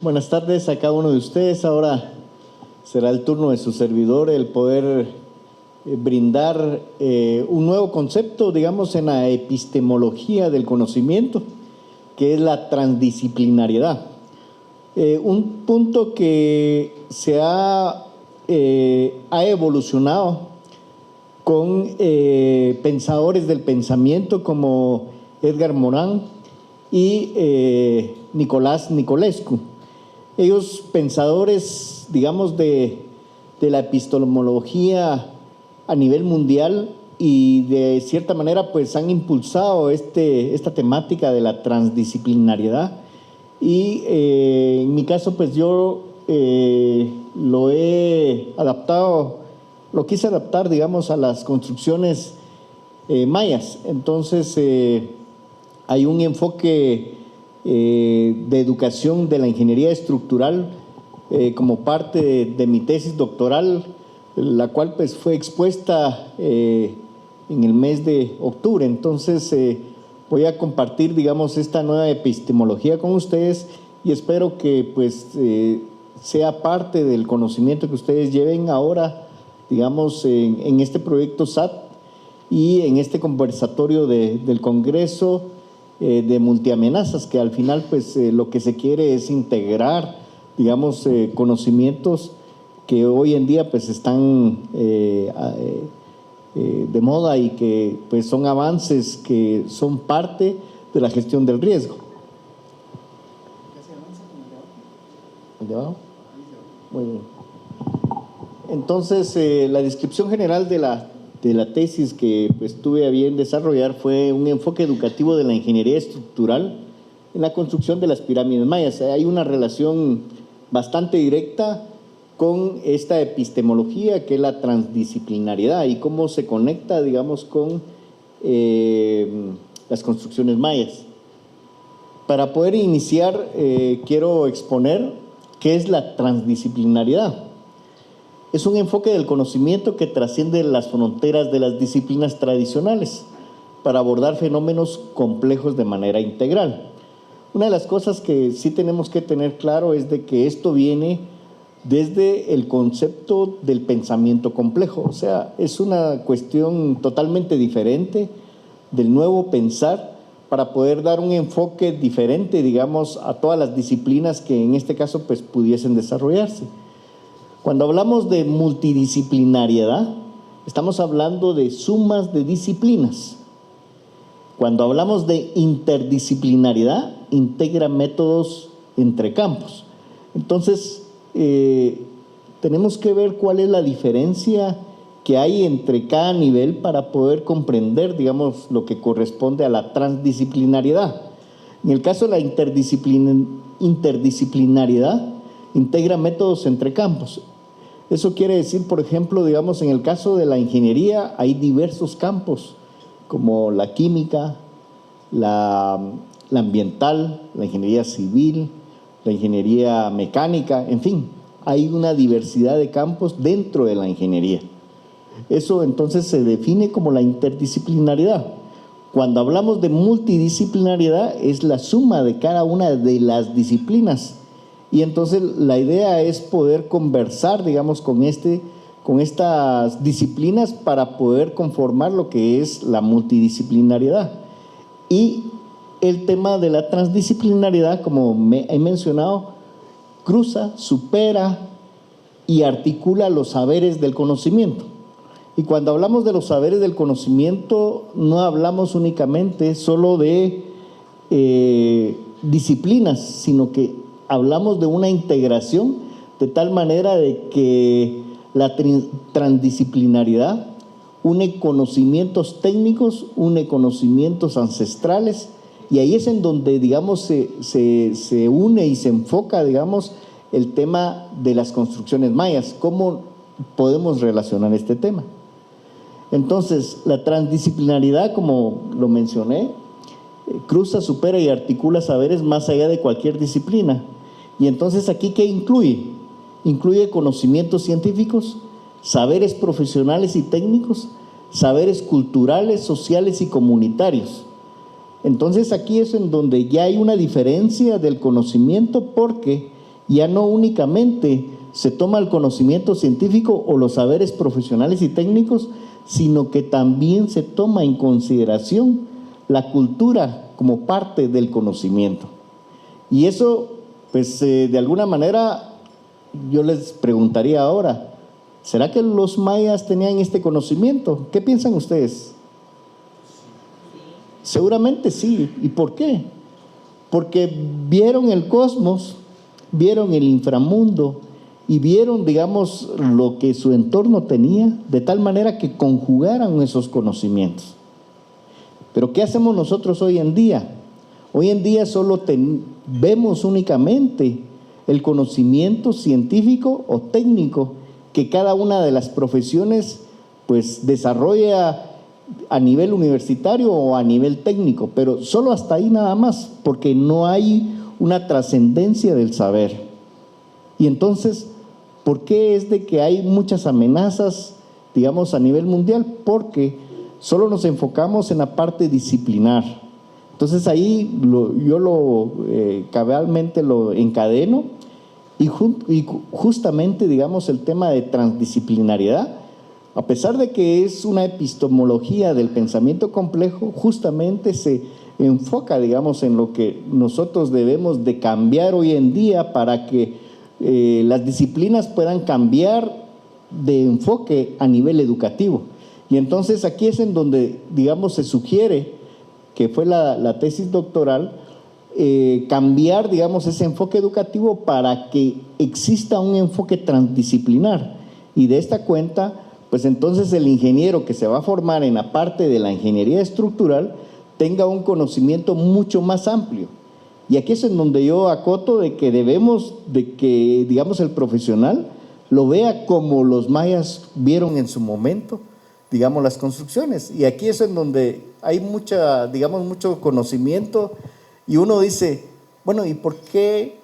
Buenas tardes a cada uno de ustedes. Ahora será el turno de su servidor el poder brindar un nuevo concepto, digamos, en la epistemología del conocimiento, que es la transdisciplinariedad. Un punto que se ha evolucionado con pensadores del pensamiento como Edgar Morin y Nicolás Nicolescu. Ellos, pensadores, digamos, de la epistemología a nivel mundial, y de cierta manera pues han impulsado esta temática de la transdisciplinariedad. Y en mi caso pues yo lo he adaptado, lo quise adaptar, digamos, a las construcciones mayas. Entonces hay un enfoque de educación de la ingeniería estructural como parte de mi tesis doctoral, la cual pues fue expuesta en el mes de octubre. Entonces voy a compartir, digamos, esta nueva epistemología con ustedes y espero que pues sea parte del conocimiento que ustedes lleven ahora, digamos, en este proyecto SAT y en este conversatorio del Congreso de multiamenazas, que al final pues lo que se quiere es integrar, digamos, conocimientos que hoy en día pues están de moda y que pues son avances que son parte de la gestión del riesgo. ¿El de abajo? Muy bien. Entonces la descripción general de la tesis que pues tuve a bien desarrollar fue un enfoque educativo de la ingeniería estructural en la construcción de las pirámides mayas. Hay una relación bastante directa con esta epistemología que es la transdisciplinariedad y cómo se conecta, digamos, con las construcciones mayas. Para poder iniciar, quiero exponer qué es la transdisciplinariedad. Es un enfoque del conocimiento que trasciende las fronteras de las disciplinas tradicionales para abordar fenómenos complejos de manera integral. Una de las cosas que sí tenemos que tener claro es de que esto viene desde el concepto del pensamiento complejo. O sea, es una cuestión totalmente diferente del nuevo pensar para poder dar un enfoque diferente, digamos, a todas las disciplinas que en este caso pues pudiesen desarrollarse. Cuando hablamos de multidisciplinariedad, estamos hablando de sumas de disciplinas. Cuando hablamos de interdisciplinariedad, integra métodos entre campos. Entonces, tenemos que ver cuál es la diferencia que hay entre cada nivel para poder comprender, digamos, lo que corresponde a la transdisciplinariedad. En el caso de la interdisciplinariedad, integra métodos entre campos. Eso quiere decir, por ejemplo, digamos, en el caso de la ingeniería hay diversos campos, como la química, la ambiental, la ingeniería civil, la ingeniería mecánica, en fin, hay una diversidad de campos dentro de la ingeniería. Eso entonces se define como la interdisciplinariedad. Cuando hablamos de multidisciplinariedad es la suma de cada una de las disciplinas. Y entonces la idea es poder conversar, digamos, con estas disciplinas para poder conformar lo que es la multidisciplinariedad. Y el tema de la transdisciplinariedad, como he mencionado, cruza, supera y articula los saberes del conocimiento. Y cuando hablamos de los saberes del conocimiento, no hablamos únicamente solo de disciplinas, sino que hablamos de una integración de tal manera de que la transdisciplinariedad une conocimientos técnicos, une conocimientos ancestrales, y ahí es en donde, digamos, se une y se enfoca, digamos, el tema de las construcciones mayas. ¿Cómo podemos relacionar este tema? Entonces, la transdisciplinaridad, como lo mencioné, cruza, supera y articula saberes más allá de cualquier disciplina. Y entonces, ¿aquí qué incluye? Incluye conocimientos científicos, saberes profesionales y técnicos, saberes culturales, sociales y comunitarios. Entonces, aquí es en donde ya hay una diferencia del conocimiento, porque Ya no únicamente se toma el conocimiento científico o los saberes profesionales y técnicos, sino que también se toma en consideración la cultura como parte del conocimiento. Y eso, pues de alguna manera, yo les preguntaría ahora, ¿será que los mayas tenían este conocimiento? ¿Qué piensan ustedes? Seguramente sí. ¿Y por qué? Porque vieron el cosmos, vieron el inframundo y vieron, digamos, lo que su entorno tenía, de tal manera que conjugaran esos conocimientos. Pero ¿qué hacemos nosotros hoy en día? Hoy en día solo vemos únicamente el conocimiento científico o técnico que cada una de las profesiones pues desarrolla a nivel universitario o a nivel técnico, pero solo hasta ahí nada más, porque no hay una trascendencia del saber. Y entonces, ¿por qué es de que hay muchas amenazas, digamos, a nivel mundial? Porque solo nos enfocamos en la parte disciplinar. Entonces ahí yo cabalmente lo encadeno y justamente, digamos, el tema de transdisciplinariedad, a pesar de que es una epistemología del pensamiento complejo, justamente se enfoca, digamos, en lo que nosotros debemos de cambiar hoy en día para que las disciplinas puedan cambiar de enfoque a nivel educativo. Y entonces aquí es en donde, digamos, se sugiere, que fue la tesis doctoral, cambiar, digamos, ese enfoque educativo para que exista un enfoque transdisciplinar. Y de esta cuenta, pues entonces el ingeniero que se va a formar en la parte de la ingeniería estructural tenga un conocimiento mucho más amplio. Y aquí es en donde yo acoto de que debemos, de que, digamos, el profesional lo vea como los mayas vieron en su momento, digamos, las construcciones. Y aquí es en donde hay mucho conocimiento y uno dice, bueno, ¿y por qué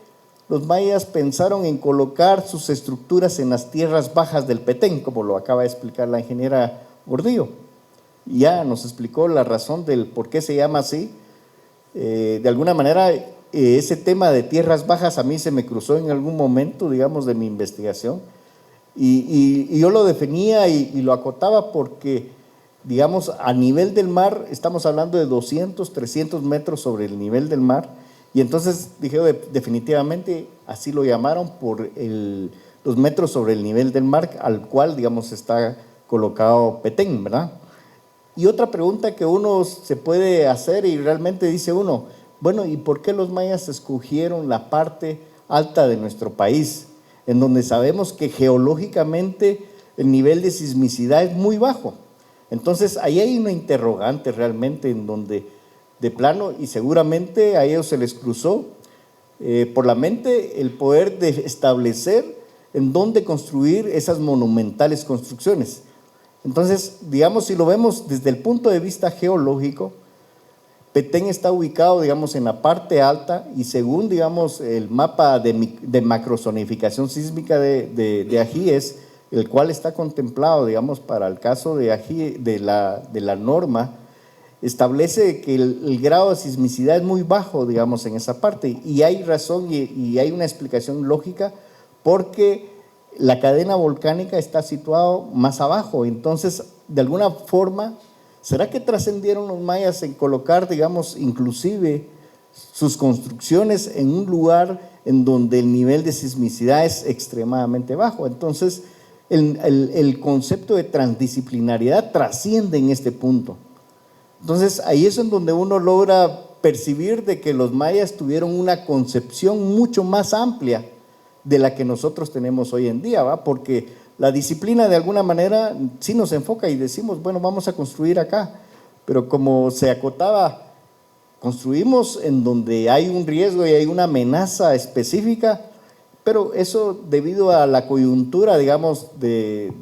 los mayas pensaron en colocar sus estructuras en las tierras bajas del Petén, como lo acaba de explicar la ingeniera Gordillo? Ya nos explicó la razón del por qué se llama así. De alguna manera, ese tema de tierras bajas a mí se me cruzó en algún momento, digamos, de mi investigación. Y yo lo definía y lo acotaba porque, digamos, a nivel del mar, estamos hablando de 200, 300 metros sobre el nivel del mar. Y entonces dije, definitivamente así lo llamaron por los metros sobre el nivel del mar al cual, digamos, está colocado Petén, ¿verdad? Y otra pregunta que uno se puede hacer y realmente dice uno, bueno, ¿y por qué los mayas escogieron la parte alta de nuestro país, en donde sabemos que geológicamente el nivel de sismicidad es muy bajo? Entonces, ahí hay una interrogante realmente en donde, de plano, y seguramente a ellos se les cruzó por la mente el poder de establecer en dónde construir esas monumentales construcciones. Entonces, digamos, si lo vemos desde el punto de vista geológico, Petén está ubicado, digamos, en la parte alta y según, digamos, el mapa de macrozonificación sísmica de Ajíes, el cual está contemplado, digamos, para el caso de Ajíes, de la norma, establece que el grado de sismicidad es muy bajo, digamos, en esa parte. Y hay razón y hay una explicación lógica porque la cadena volcánica está situada más abajo. Entonces, de alguna forma, ¿será que trascendieron los mayas en colocar, digamos, inclusive sus construcciones en un lugar en donde el nivel de sismicidad es extremadamente bajo? Entonces, el concepto de transdisciplinariedad trasciende en este punto. Entonces, ahí es en donde uno logra percibir de que los mayas tuvieron una concepción mucho más amplia de la que nosotros tenemos hoy en día, ¿va? Porque la disciplina de alguna manera sí nos enfoca y decimos, bueno, vamos a construir acá, pero como se acotaba, construimos en donde hay un riesgo y hay una amenaza específica, pero eso debido a la coyuntura, digamos, de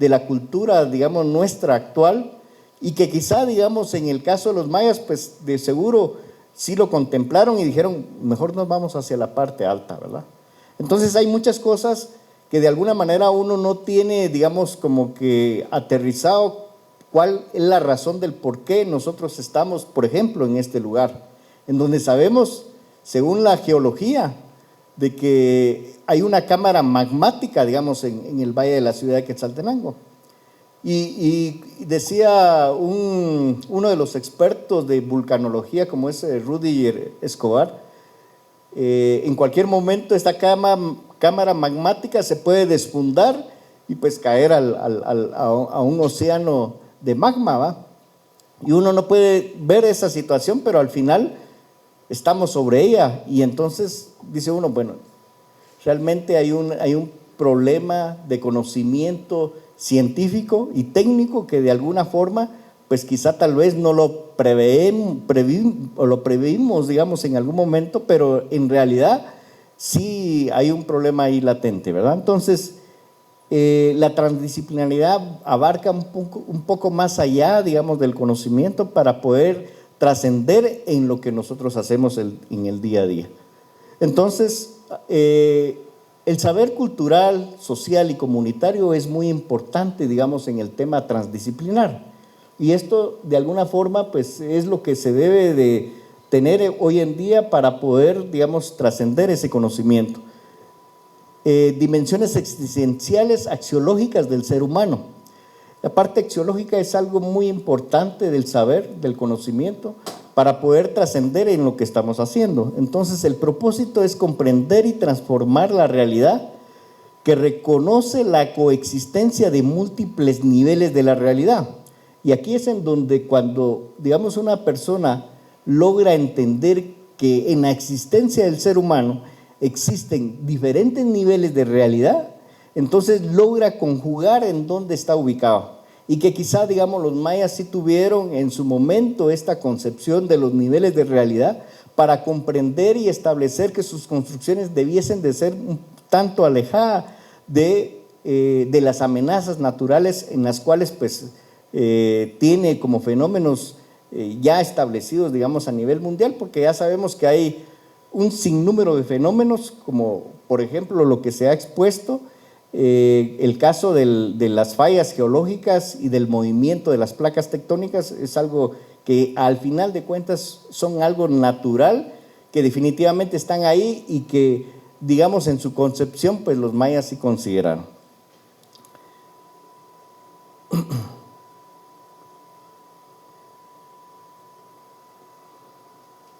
la cultura, digamos, nuestra actual, y que quizá, digamos, en el caso de los mayas, pues de seguro sí lo contemplaron y dijeron, mejor nos vamos hacia la parte alta, ¿verdad? Entonces hay muchas cosas que de alguna manera uno no tiene, digamos, como que aterrizado cuál es la razón del por qué nosotros estamos, por ejemplo, en este lugar, en donde sabemos, según la geología, de que hay una cámara magmática, digamos, en el valle de la ciudad de Quetzaltenango. Y decía uno de los expertos de vulcanología, como es Rudy Escobar, en cualquier momento esta cámara magmática se puede desfundar y pues caer a un océano de magma, ¿va? Y uno no puede ver esa situación, pero al final estamos sobre ella. Y entonces dice uno, bueno, realmente hay un problema de conocimiento científico y técnico que de alguna forma, pues quizá tal vez no lo previmos, digamos, en algún momento, pero en realidad sí hay un problema ahí latente, ¿verdad? Entonces, la transdisciplinaridad abarca un poco más allá, digamos, del conocimiento para poder trascender en lo que nosotros hacemos en el día a día. Entonces, el saber cultural, social y comunitario es muy importante, digamos, en el tema transdisciplinar. Y esto, de alguna forma, pues es lo que se debe de tener hoy en día para poder, digamos, trascender ese conocimiento. Dimensiones existenciales axiológicas del ser humano. La parte axiológica es algo muy importante del saber, del conocimiento, para poder trascender en lo que estamos haciendo. Entonces, el propósito es comprender y transformar la realidad que reconoce la coexistencia de múltiples niveles de la realidad. Y aquí es en donde cuando, digamos, una persona logra entender que en la existencia del ser humano existen diferentes niveles de realidad, entonces logra conjugar en dónde está ubicado. Y que quizá, digamos, los mayas sí tuvieron en su momento esta concepción de los niveles de realidad para comprender y establecer que sus construcciones debiesen de ser un tanto alejadas de las amenazas naturales en las cuales pues tiene como fenómenos ya establecidos, digamos, a nivel mundial, porque ya sabemos que hay un sinnúmero de fenómenos, como por ejemplo lo que se ha expuesto, el caso de las fallas geológicas y del movimiento de las placas tectónicas es algo que al final de cuentas son algo natural, que definitivamente están ahí y que, digamos, en su concepción, pues los mayas sí consideraron.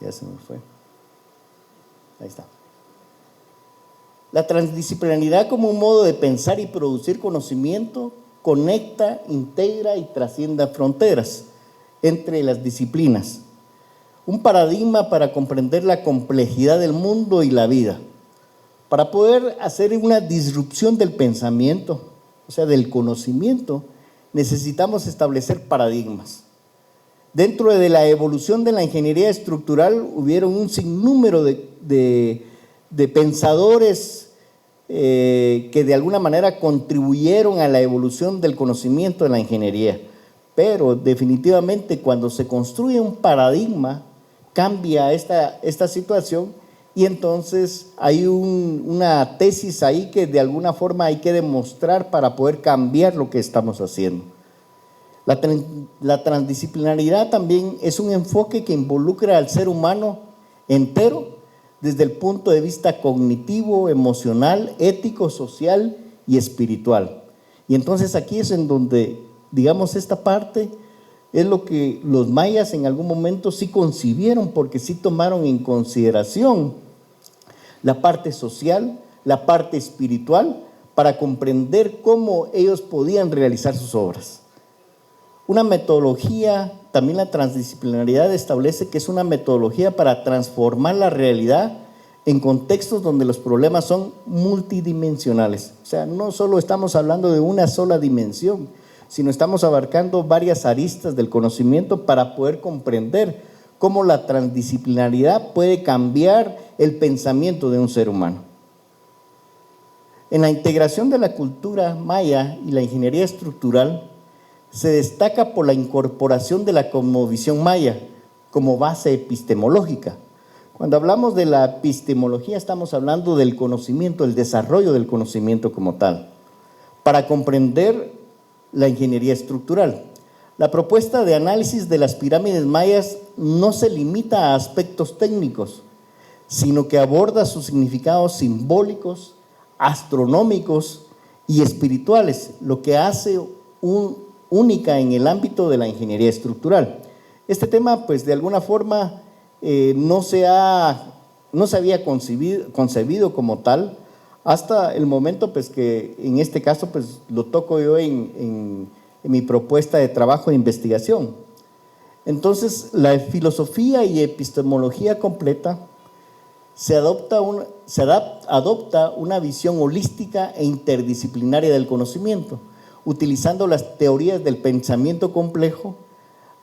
Ya se me fue. Ahí está. La transdisciplinaridad como un modo de pensar y producir conocimiento conecta, integra y trasciende fronteras entre las disciplinas. Un paradigma para comprender la complejidad del mundo y la vida. Para poder hacer una disrupción del pensamiento, o sea, del conocimiento, necesitamos establecer paradigmas. Dentro de la evolución de la ingeniería estructural hubieron un sinnúmero de pensadores que de alguna manera contribuyeron a la evolución del conocimiento de la ingeniería, pero definitivamente cuando se construye un paradigma cambia esta situación y entonces hay una tesis ahí que de alguna forma hay que demostrar para poder cambiar lo que estamos haciendo. La transdisciplinaridad también es un enfoque que involucra al ser humano entero desde el punto de vista cognitivo, emocional, ético, social y espiritual. Y entonces aquí es en donde, digamos, esta parte es lo que los mayas en algún momento sí concibieron, porque sí tomaron en consideración la parte social, la parte espiritual, para comprender cómo ellos podían realizar sus obras. Una metodología, también la transdisciplinaridad establece que es una metodología para transformar la realidad en contextos donde los problemas son multidimensionales. O sea, no solo estamos hablando de una sola dimensión, sino estamos abarcando varias aristas del conocimiento para poder comprender cómo la transdisciplinaridad puede cambiar el pensamiento de un ser humano. En la integración de la cultura maya y la ingeniería estructural, se destaca por la incorporación de la cosmovisión maya como base epistemológica. Cuando hablamos de la epistemología estamos hablando del conocimiento, el desarrollo del conocimiento como tal, para comprender la ingeniería estructural. La propuesta de análisis de las pirámides mayas no se limita a aspectos técnicos, sino que aborda sus significados simbólicos, astronómicos y espirituales, lo que hace única en el ámbito de la ingeniería estructural. Este tema, pues de alguna forma, no se había concebido como tal hasta el momento pues que en este caso pues lo toco yo en mi propuesta de trabajo de investigación. Entonces, la filosofía y epistemología completa adopta una visión holística e interdisciplinaria del conocimiento, utilizando las teorías del pensamiento complejo,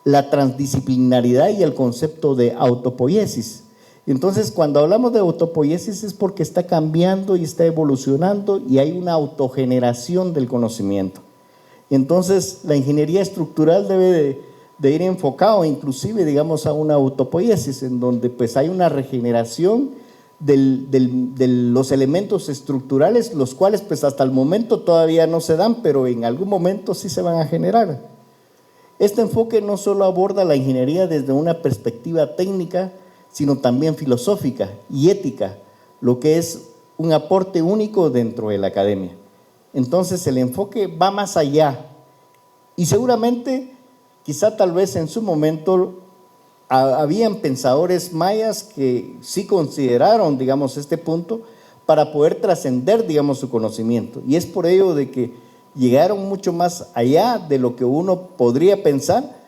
la transdisciplinaridad y el concepto de autopoiesis. Entonces, cuando hablamos de autopoiesis es porque está cambiando y está evolucionando y hay una autogeneración del conocimiento. Entonces, la ingeniería estructural debe de ir enfocado inclusive, digamos, a una autopoiesis, en donde pues hay una regeneración de los elementos estructurales, los cuales pues hasta el momento todavía no se dan, pero en algún momento sí se van a generar. Este enfoque no solo aborda la ingeniería desde una perspectiva técnica, sino también filosófica y ética, lo que es un aporte único dentro de la academia. Entonces el enfoque va más allá y seguramente, quizá tal vez en su momento, habían pensadores mayas que sí consideraron, digamos, este punto para poder trascender, digamos, su conocimiento. Y es por ello de que llegaron mucho más allá de lo que uno podría pensar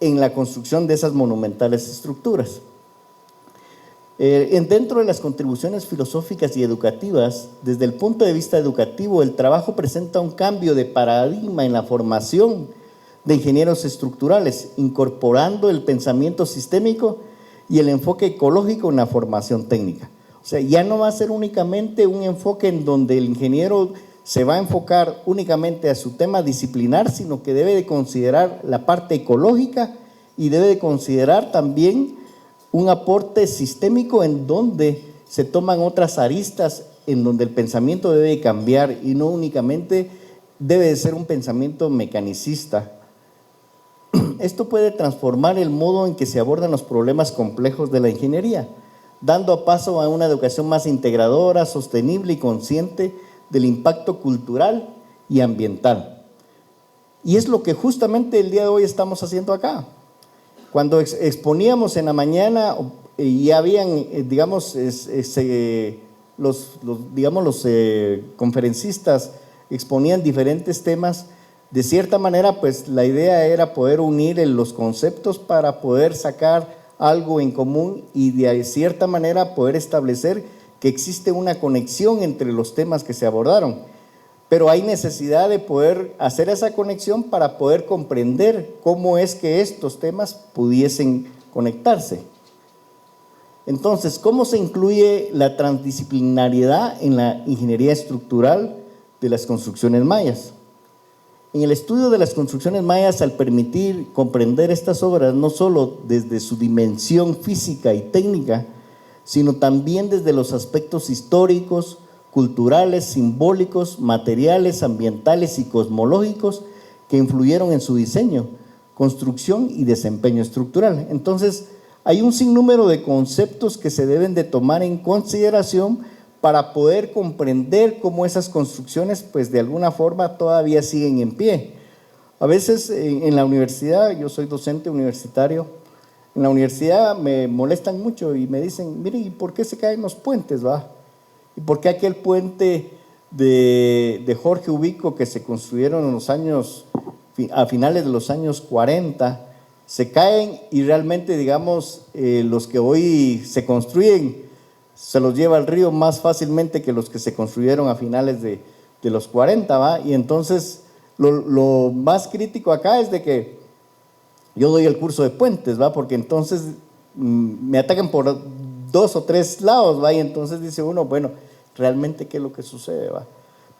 en la construcción de esas monumentales estructuras. Dentro de las contribuciones filosóficas y educativas, desde el punto de vista educativo, el trabajo presenta un cambio de paradigma en la formación de ingenieros estructurales, incorporando el pensamiento sistémico y el enfoque ecológico en la formación técnica. O sea, ya no va a ser únicamente un enfoque en donde el ingeniero se va a enfocar únicamente a su tema disciplinar, sino que debe de considerar la parte ecológica y debe de considerar también un aporte sistémico en donde se toman otras aristas, en donde el pensamiento debe cambiar y no únicamente debe de ser un pensamiento mecanicista. Esto puede transformar el modo en que se abordan los problemas complejos de la ingeniería, dando paso a una educación más integradora, sostenible y consciente del impacto cultural y ambiental. Y es lo que justamente el día de hoy estamos haciendo acá. Cuando exponíamos en la mañana y habían, digamos, los conferencistas exponían diferentes temas, de cierta manera, pues la idea era poder unir los conceptos para poder sacar algo en común y de cierta manera poder establecer que existe una conexión entre los temas que se abordaron. Pero hay necesidad de poder hacer esa conexión para poder comprender cómo es que estos temas pudiesen conectarse. Entonces, ¿cómo se incluye la transdisciplinariedad en la ingeniería estructural de las construcciones mayas? En el estudio de las construcciones mayas, al permitir comprender estas obras no solo desde su dimensión física y técnica, sino también desde los aspectos históricos, culturales, simbólicos, materiales, ambientales y cosmológicos que influyeron en su diseño, construcción y desempeño estructural. Entonces, hay un sinnúmero de conceptos que se deben de tomar en consideración para poder comprender cómo esas construcciones, pues de alguna forma todavía siguen en pie. A veces en la universidad, yo soy docente universitario, en la universidad me molestan mucho y me dicen, mire, ¿y por qué se caen los puentes, va? ¿Y por qué aquel puente de Jorge Ubico que se construyeron en los años, a finales de los años 40, se caen y realmente, digamos, los que hoy se construyen, se los lleva al río más fácilmente que los que se construyeron a finales de los 40, ¿va? Y entonces, lo más crítico acá es de que yo doy el curso de puentes, ¿va? Porque entonces me atacan por 2 o 3 lados, ¿va? Y entonces dice uno, bueno, ¿realmente qué es lo que sucede, va?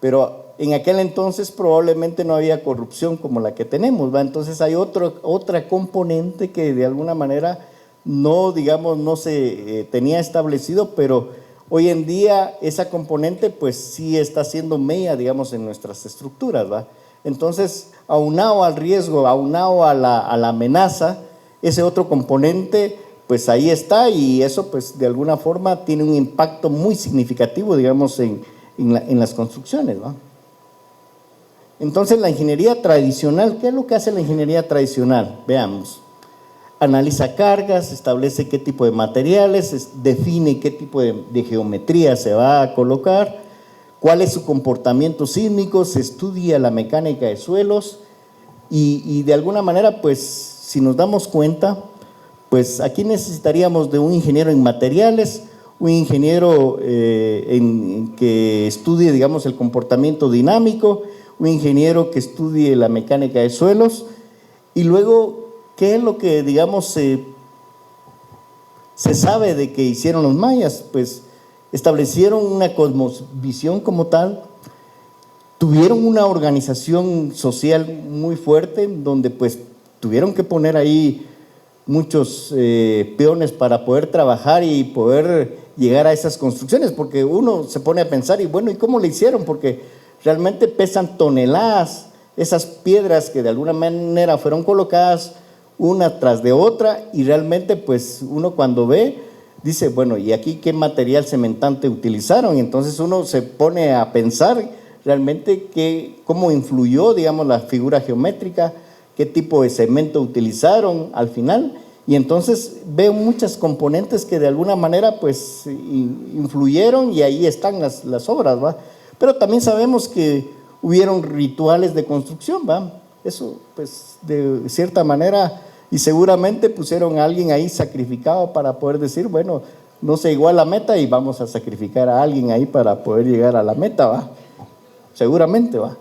Pero en aquel entonces probablemente no había corrupción como la que tenemos, ¿va? Entonces hay otra componente que de alguna manera no, digamos, no se tenía establecido, pero hoy en día esa componente pues sí está siendo mella, digamos, en nuestras estructuras, ¿va? Entonces, aunado al riesgo, aunado a la amenaza, ese otro componente pues ahí está, y eso pues de alguna forma tiene un impacto muy significativo, digamos, en las construcciones, ¿no? Entonces la ingeniería tradicional, ¿qué es lo que hace la ingeniería tradicional? Veamos. Analiza cargas, establece qué tipo de materiales, define qué tipo de geometría se va a colocar, cuál es su comportamiento sísmico, se estudia la mecánica de suelos y de alguna manera, pues, si nos damos cuenta, pues aquí necesitaríamos de un ingeniero en materiales, un ingeniero que estudie, digamos, el comportamiento dinámico, un ingeniero que estudie la mecánica de suelos, y luego, ¿qué es lo que, digamos, se sabe de que hicieron los mayas? Pues establecieron una cosmovisión como tal, tuvieron una organización social muy fuerte, donde pues tuvieron que poner ahí muchos peones para poder trabajar y poder llegar a esas construcciones, porque uno se pone a pensar, y bueno, ¿y cómo le hicieron? Porque realmente pesan toneladas esas piedras que de alguna manera fueron colocadas una tras de otra, y realmente pues uno cuando ve, dice, bueno, ¿y aquí qué material cementante utilizaron? Y entonces uno se pone a pensar realmente cómo influyó, digamos, la figura geométrica, qué tipo de cemento utilizaron al final, y entonces veo muchas componentes que de alguna manera pues influyeron, y ahí están las obras, ¿va? Pero también sabemos que hubieron rituales de construcción, ¿va? Eso pues de cierta manera, y seguramente pusieron a alguien ahí sacrificado para poder decir, bueno, no se llegó a la meta y vamos a sacrificar a alguien ahí para poder llegar a la meta, ¿va? Seguramente, ¿va?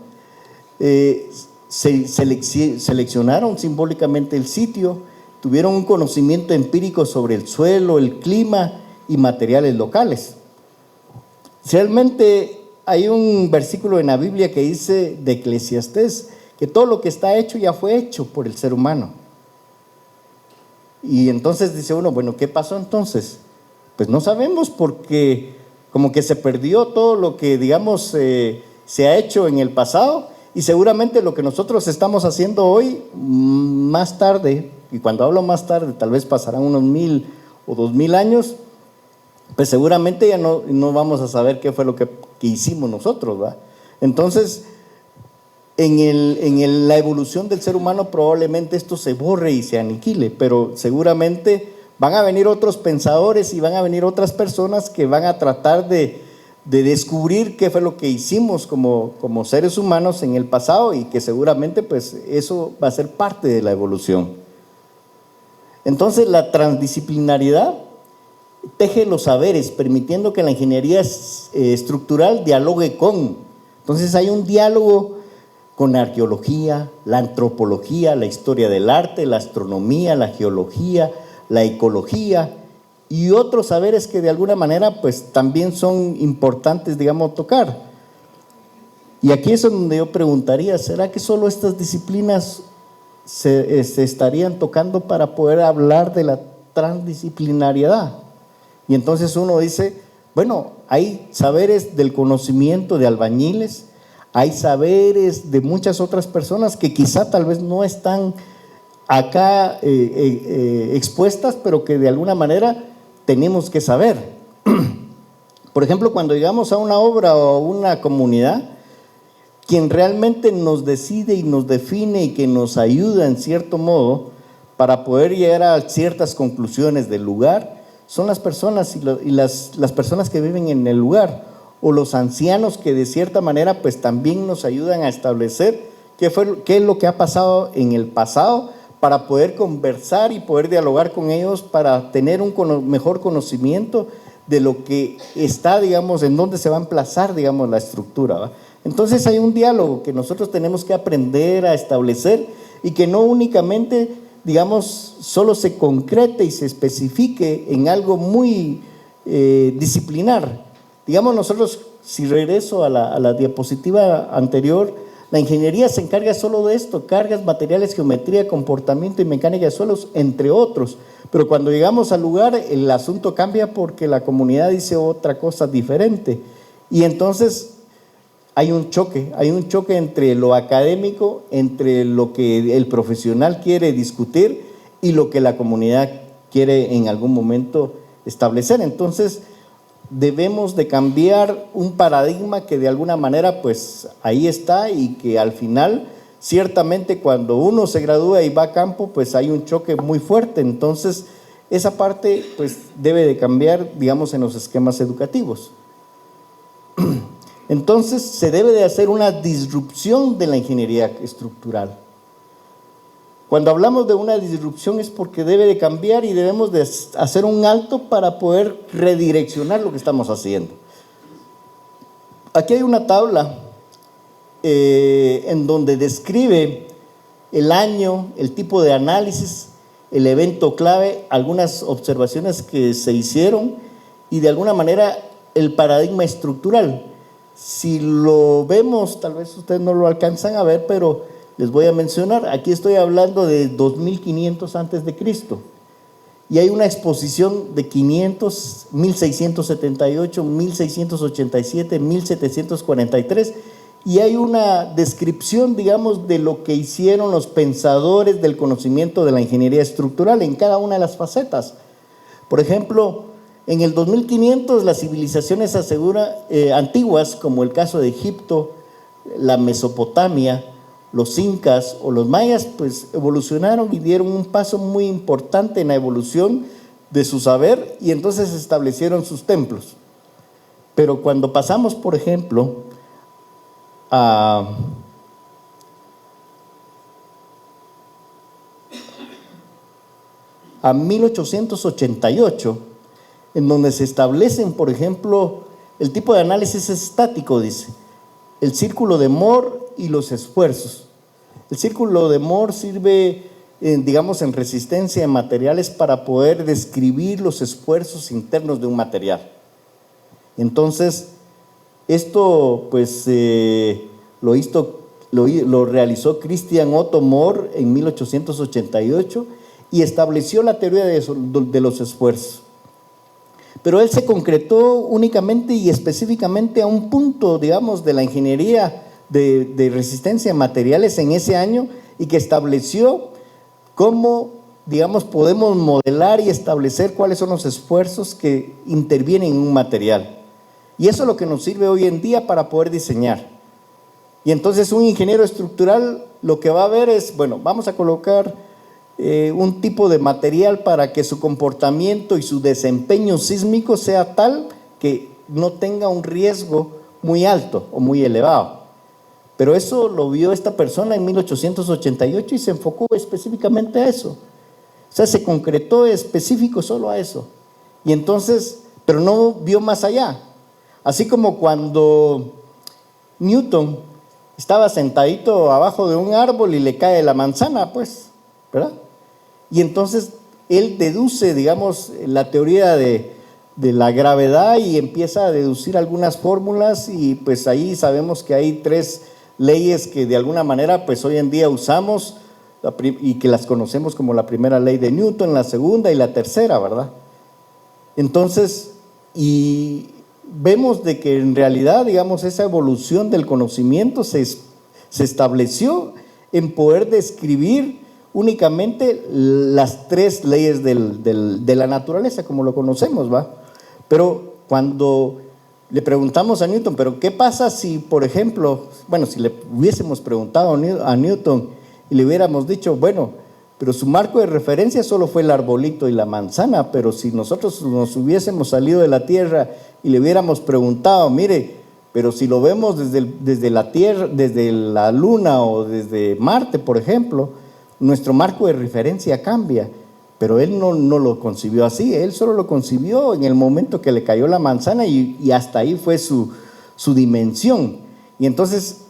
Seleccionaron simbólicamente el sitio, tuvieron un conocimiento empírico sobre el suelo, el clima y materiales locales. Realmente hay un versículo en la Biblia que dice de Eclesiastés que todo lo que está hecho ya fue hecho por el ser humano. Y entonces dice uno, bueno, ¿qué pasó entonces? Pues no sabemos, porque como que se perdió todo lo que, digamos, se ha hecho en el pasado, y seguramente lo que nosotros estamos haciendo hoy, más tarde, y cuando hablo más tarde, tal vez pasarán unos 1000 o 2000 años, pues seguramente ya no vamos a saber qué fue lo que hicimos nosotros, ¿va? Entonces, en la evolución del ser humano probablemente esto se borre y se aniquile, pero seguramente van a venir otros pensadores y van a venir otras personas que van a tratar de descubrir qué fue lo que hicimos como seres humanos en el pasado, y que seguramente pues eso va a ser parte de la evolución. Entonces la transdisciplinariedad teje los saberes, permitiendo que la ingeniería estructural dialogue con. Entonces hay un diálogo con la arqueología, la antropología, la historia del arte, la astronomía, la geología, la ecología y otros saberes que de alguna manera pues también son importantes, digamos, tocar. Y aquí es donde yo preguntaría, ¿será que solo estas disciplinas se estarían tocando para poder hablar de la transdisciplinariedad? Y entonces uno dice, bueno, hay saberes del conocimiento de albañiles, hay saberes de muchas otras personas que quizá tal vez no están acá expuestas, pero que de alguna manera tenemos que saber. Por ejemplo, cuando llegamos a una obra o a una comunidad, quien realmente nos decide y nos define y que nos ayuda en cierto modo para poder llegar a ciertas conclusiones del lugar, son las personas y las personas que viven en el lugar, o los ancianos que de cierta manera pues también nos ayudan a establecer qué es lo que ha pasado en el pasado, para poder conversar y poder dialogar con ellos, para tener un mejor conocimiento de lo que está, digamos, en dónde se va a emplazar, digamos, la estructura, ¿va? Entonces hay un diálogo que nosotros tenemos que aprender a establecer, y que no únicamente, digamos, solo se concrete y se especifique en algo muy disciplinar. Digamos, nosotros, si regreso a la diapositiva anterior, la ingeniería se encarga solo de esto: cargas, materiales, geometría, comportamiento y mecánica de suelos, entre otros. Pero cuando llegamos al lugar, el asunto cambia, porque la comunidad dice otra cosa diferente. Y entonces hay un choque entre lo académico, entre lo que el profesional quiere discutir y lo que la comunidad quiere en algún momento establecer. Entonces, debemos de cambiar un paradigma que de alguna manera pues ahí está, y que al final ciertamente cuando uno se gradúa y va a campo pues hay un choque muy fuerte. Entonces esa parte pues debe de cambiar, digamos, en los esquemas educativos. Entonces se debe de hacer una disrupción de la ingeniería estructural. Cuando hablamos de una disrupción es porque debe de cambiar y debemos de hacer un alto para poder redireccionar lo que estamos haciendo. Aquí hay una tabla en donde describe el año, el tipo de análisis, el evento clave, algunas observaciones que se hicieron y de alguna manera el paradigma estructural. Si lo vemos, tal vez ustedes no lo alcanzan a ver, pero les voy a mencionar, aquí estoy hablando de 2500 antes de Cristo, y hay una exposición de 500, 1678, 1687, 1743, y hay una descripción, digamos, de lo que hicieron los pensadores del conocimiento de la ingeniería estructural en cada una de las facetas. Por ejemplo, en el 2500 las civilizaciones antiguas, como el caso de Egipto, la Mesopotamia, los incas o los mayas, pues evolucionaron y dieron un paso muy importante en la evolución de su saber, y entonces establecieron sus templos. Pero cuando pasamos, por ejemplo, a a 1888, en donde se establecen, por ejemplo, el tipo de análisis estático, dice, el círculo de Moore y los esfuerzos. El círculo de Moore sirve, digamos, en resistencia de materiales para poder describir los esfuerzos internos de un material. Entonces, esto pues lo realizó Christian Otto Moore en 1888 y estableció la teoría de los esfuerzos. Pero él se concretó únicamente y específicamente a un punto, digamos, de la ingeniería de resistencia a materiales en ese año, y que estableció cómo, digamos, podemos modelar y establecer cuáles son los esfuerzos que intervienen en un material. Y eso es lo que nos sirve hoy en día para poder diseñar. Y entonces un ingeniero estructural lo que va a ver es, bueno, vamos a colocar un tipo de material para que su comportamiento y su desempeño sísmico sea tal que no tenga un riesgo muy alto o muy elevado. Pero eso lo vio esta persona en 1888 y se enfocó específicamente a eso. O sea, se concretó específico solo a eso. Y entonces, pero no vio más allá. Así como cuando Newton estaba sentadito abajo de un árbol y le cae la manzana, pues, ¿verdad? Y entonces él deduce, digamos, la teoría de la gravedad y empieza a deducir algunas fórmulas, y pues ahí sabemos que hay 3 leyes que de alguna manera pues hoy en día usamos y que las conocemos como la primera ley de Newton, la segunda y la tercera, ¿verdad? Entonces, y vemos de que en realidad, digamos, esa evolución del conocimiento se estableció en poder describir únicamente las 3 leyes de la naturaleza, como lo conocemos, ¿va? Pero cuando le preguntamos a Newton, pero ¿qué pasa si, por ejemplo, bueno, si le hubiésemos preguntado a Newton y le hubiéramos dicho, bueno, pero su marco de referencia solo fue el arbolito y la manzana, pero si nosotros nos hubiésemos salido de la Tierra y le hubiéramos preguntado, mire, pero si lo vemos desde la Tierra, desde la Luna o desde Marte, por ejemplo, nuestro marco de referencia cambia. Pero él no lo concibió así, él solo lo concibió en el momento que le cayó la manzana y hasta ahí fue su dimensión. Y entonces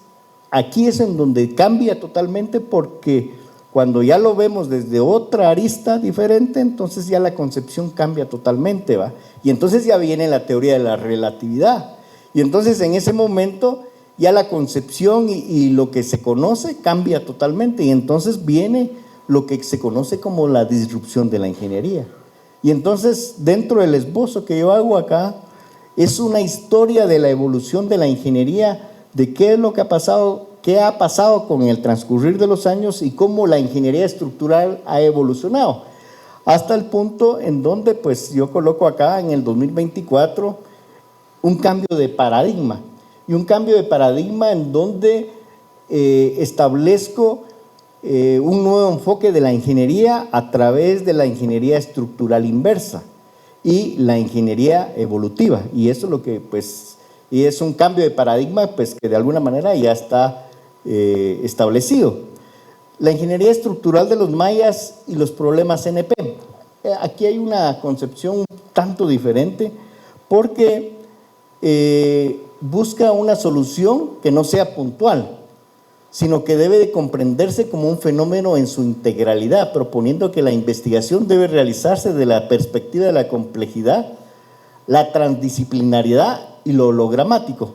aquí es en donde cambia totalmente, porque cuando ya lo vemos desde otra arista diferente, entonces ya la concepción cambia totalmente, ¿va? Y entonces ya viene la teoría de la relatividad. Y entonces en ese momento ya la concepción y lo que se conoce cambia totalmente, y entonces viene lo que se conoce como la disrupción de la ingeniería. Y entonces, dentro del esbozo que yo hago acá, es una historia de la evolución de la ingeniería, de qué es lo que ha pasado, qué ha pasado con el transcurrir de los años y cómo la ingeniería estructural ha evolucionado. hasta el punto en donde pues yo coloco acá en el 2024 un cambio de paradigma, y un cambio de paradigma en donde establezco un nuevo enfoque de la ingeniería a través de la ingeniería estructural inversa y la ingeniería evolutiva, y eso es lo que pues, y es un cambio de paradigma pues que de alguna manera ya está establecido. La ingeniería estructural de los mayas y los problemas NP. Aquí hay una concepción un tanto diferente porque busca una solución que no sea puntual, sino que debe de comprenderse como un fenómeno en su integralidad, proponiendo que la investigación debe realizarse desde la perspectiva de la complejidad, la transdisciplinariedad y lo hologramático,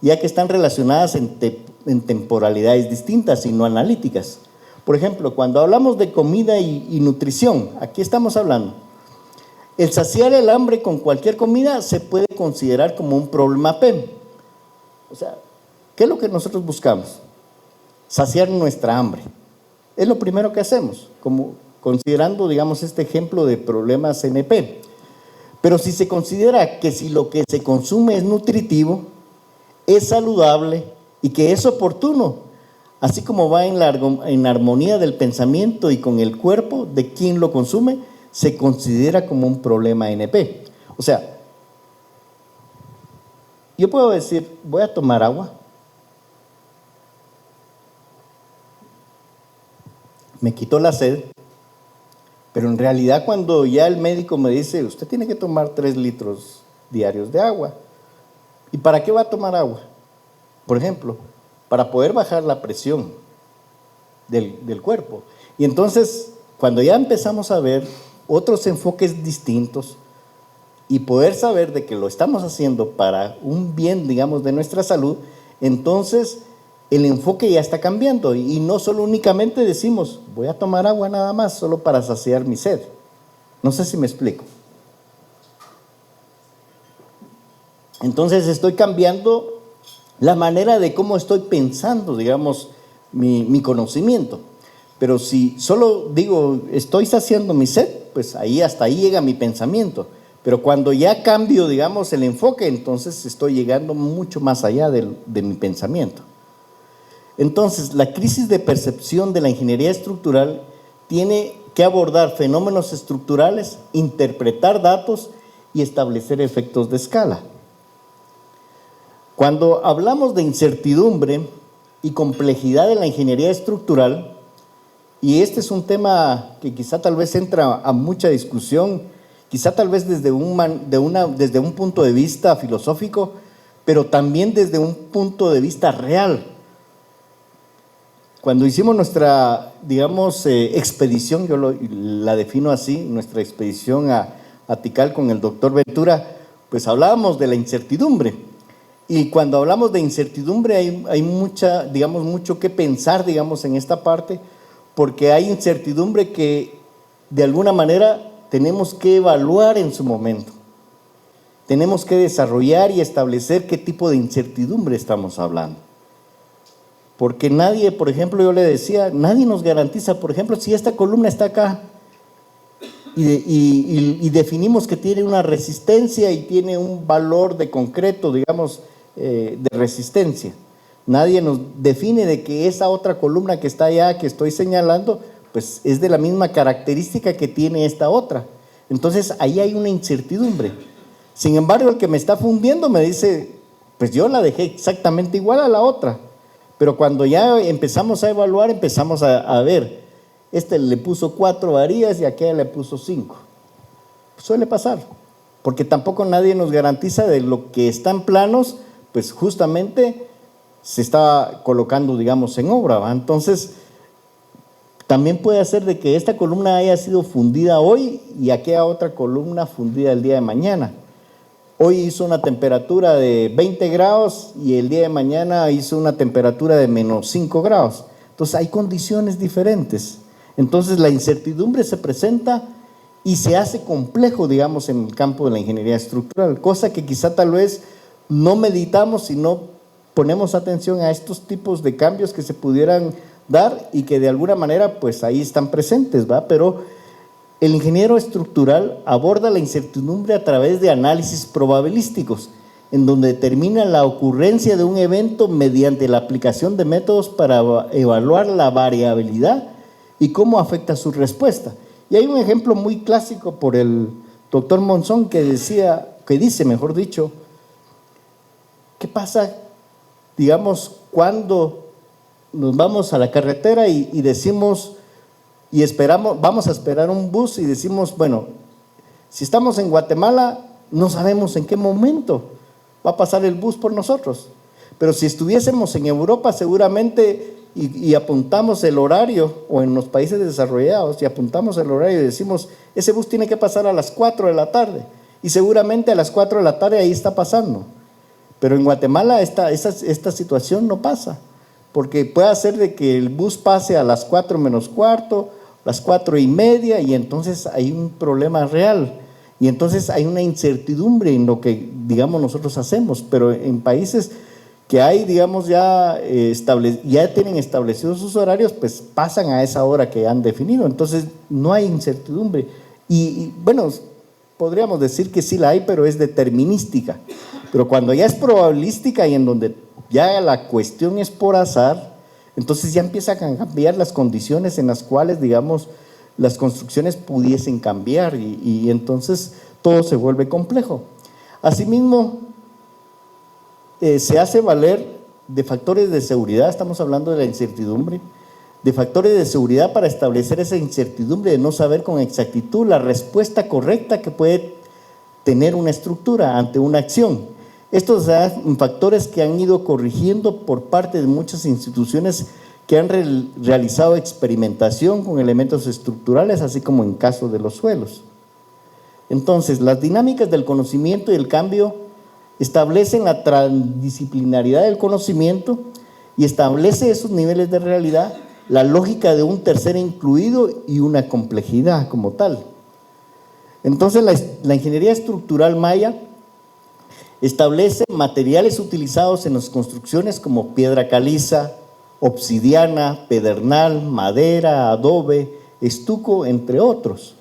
ya que están relacionadas en temporalidades distintas y no analíticas. Por ejemplo, cuando hablamos de comida y nutrición, aquí estamos hablando, el saciar el hambre con cualquier comida se puede considerar como un problema PEM. O sea, ¿qué es lo que nosotros buscamos? Saciar nuestra hambre. Es lo primero que hacemos, como considerando, digamos, este ejemplo de problemas NP. Pero si se considera que si lo que se consume es nutritivo, es saludable y que es oportuno, así como va en armonía del pensamiento y con el cuerpo de quien lo consume, se considera como un problema NP. O sea, yo puedo decir, voy a tomar agua, me quitó la sed, pero en realidad cuando ya el médico me dice, usted tiene que tomar 3 litros diarios de agua. ¿Y para qué va a tomar agua? Por ejemplo, para poder bajar la presión del cuerpo. Y entonces, cuando ya empezamos a ver otros enfoques distintos y poder saber de que lo estamos haciendo para un bien, digamos, de nuestra salud, entonces el enfoque ya está cambiando y no solo únicamente decimos, voy a tomar agua nada más, solo para saciar mi sed. No sé si me explico. Entonces estoy cambiando la manera de cómo estoy pensando, digamos, mi conocimiento. Pero si solo digo, estoy saciando mi sed, pues hasta ahí llega mi pensamiento. Pero cuando ya cambio, digamos, el enfoque, entonces estoy llegando mucho más allá de mi pensamiento. Entonces, la crisis de percepción de la ingeniería estructural tiene que abordar fenómenos estructurales, interpretar datos y establecer efectos de escala. Cuando hablamos de incertidumbre y complejidad de la ingeniería estructural, y este es un tema que quizá tal vez entra a mucha discusión, quizá tal vez desde un punto de vista filosófico, pero también desde un punto de vista real. Cuando hicimos nuestra, digamos, expedición, yo la defino así, nuestra expedición a Tikal con el doctor Ventura, pues hablábamos de la incertidumbre. Y cuando hablamos de incertidumbre hay mucho que pensar, digamos, en esta parte, porque hay incertidumbre que de alguna manera tenemos que evaluar en su momento. Tenemos que desarrollar y establecer qué tipo de incertidumbre estamos hablando. Porque nadie, por ejemplo, yo le decía, nadie nos garantiza, por ejemplo, si esta columna está acá y definimos que tiene una resistencia y tiene un valor de concreto, digamos, de resistencia. Nadie nos define de que esa otra columna que está allá, que estoy señalando, pues es de la misma característica que tiene esta otra. Entonces, ahí hay una incertidumbre. Sin embargo, el que me está fundiendo me dice, pues yo la dejé exactamente igual a la otra. Pero cuando ya empezamos a evaluar, empezamos a ver, este le puso 4 varillas y aquella le puso 5. Suele pasar, porque tampoco nadie nos garantiza de lo que está en planos, pues justamente se está colocando, digamos, en obra, ¿va? Entonces, también puede ser de que esta columna haya sido fundida hoy y aquella otra columna fundida el día de mañana. Hoy hizo una temperatura de 20 grados y el día de mañana hizo una temperatura de menos 5 grados. Entonces hay condiciones diferentes. Entonces la incertidumbre se presenta y se hace complejo, digamos, en el campo de la ingeniería estructural, cosa que quizá tal vez no meditamos si no ponemos atención a estos tipos de cambios que se pudieran dar y que de alguna manera pues ahí están presentes, ¿va? Pero el ingeniero estructural aborda la incertidumbre a través de análisis probabilísticos, en donde determina la ocurrencia de un evento mediante la aplicación de métodos para evaluar la variabilidad y cómo afecta su respuesta. Y hay un ejemplo muy clásico por el doctor Monzón que dice, ¿qué pasa, digamos, cuando nos vamos a la carretera y decimos, y vamos a esperar un bus y decimos, bueno, si estamos en Guatemala, no sabemos en qué momento va a pasar el bus por nosotros. Pero si estuviésemos en Europa, seguramente, y apuntamos el horario, o en los países desarrollados, y apuntamos el horario y decimos, ese bus tiene que pasar a las 4 de la tarde, y seguramente a las 4 de la tarde ahí está pasando. Pero en Guatemala esta situación no pasa, porque puede ser de que el bus pase a las 4 menos cuarto, las 4:30, y entonces hay un problema real. Y entonces hay una incertidumbre en lo que, digamos, nosotros hacemos. Pero en países que hay, digamos, ya tienen establecidos sus horarios, pues pasan a esa hora que han definido. Entonces no hay incertidumbre. Y bueno, podríamos decir que sí la hay, pero es determinística. Pero cuando ya es probabilística y en donde ya la cuestión es por azar, entonces ya empiezan a cambiar las condiciones en las cuales, digamos, las construcciones pudiesen cambiar y entonces todo se vuelve complejo. Asimismo, se hace valer de factores de seguridad, estamos hablando de la incertidumbre, de factores de seguridad para establecer esa incertidumbre de no saber con exactitud la respuesta correcta que puede tener una estructura ante una acción. Estos son factores que han ido corrigiendo por parte de muchas instituciones que han realizado experimentación con elementos estructurales, así como en caso de los suelos. Entonces, las dinámicas del conocimiento y el cambio establecen la transdisciplinaridad del conocimiento y establece esos niveles de realidad, la lógica de un tercer incluido y una complejidad como tal. Entonces, la ingeniería estructural maya establece materiales utilizados en las construcciones como piedra caliza, obsidiana, pedernal, madera, adobe, estuco, entre otros.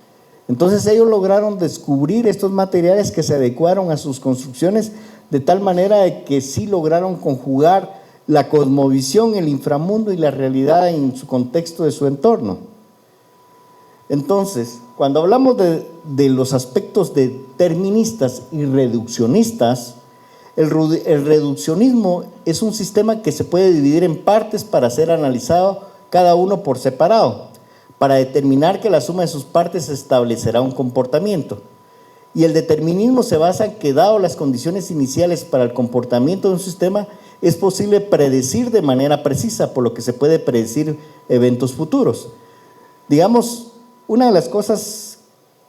Entonces ellos lograron descubrir estos materiales que se adecuaron a sus construcciones de tal manera que sí lograron conjugar la cosmovisión, el inframundo y la realidad en su contexto de su entorno. Entonces, cuando hablamos de los aspectos deterministas y reduccionistas, el reduccionismo es un sistema que se puede dividir en partes para ser analizado cada uno por separado, para determinar que la suma de sus partes establecerá un comportamiento. Y el determinismo se basa en que, dado las condiciones iniciales para el comportamiento de un sistema, es posible predecir de manera precisa, por lo que se puede predecir eventos futuros. Digamos, una de las cosas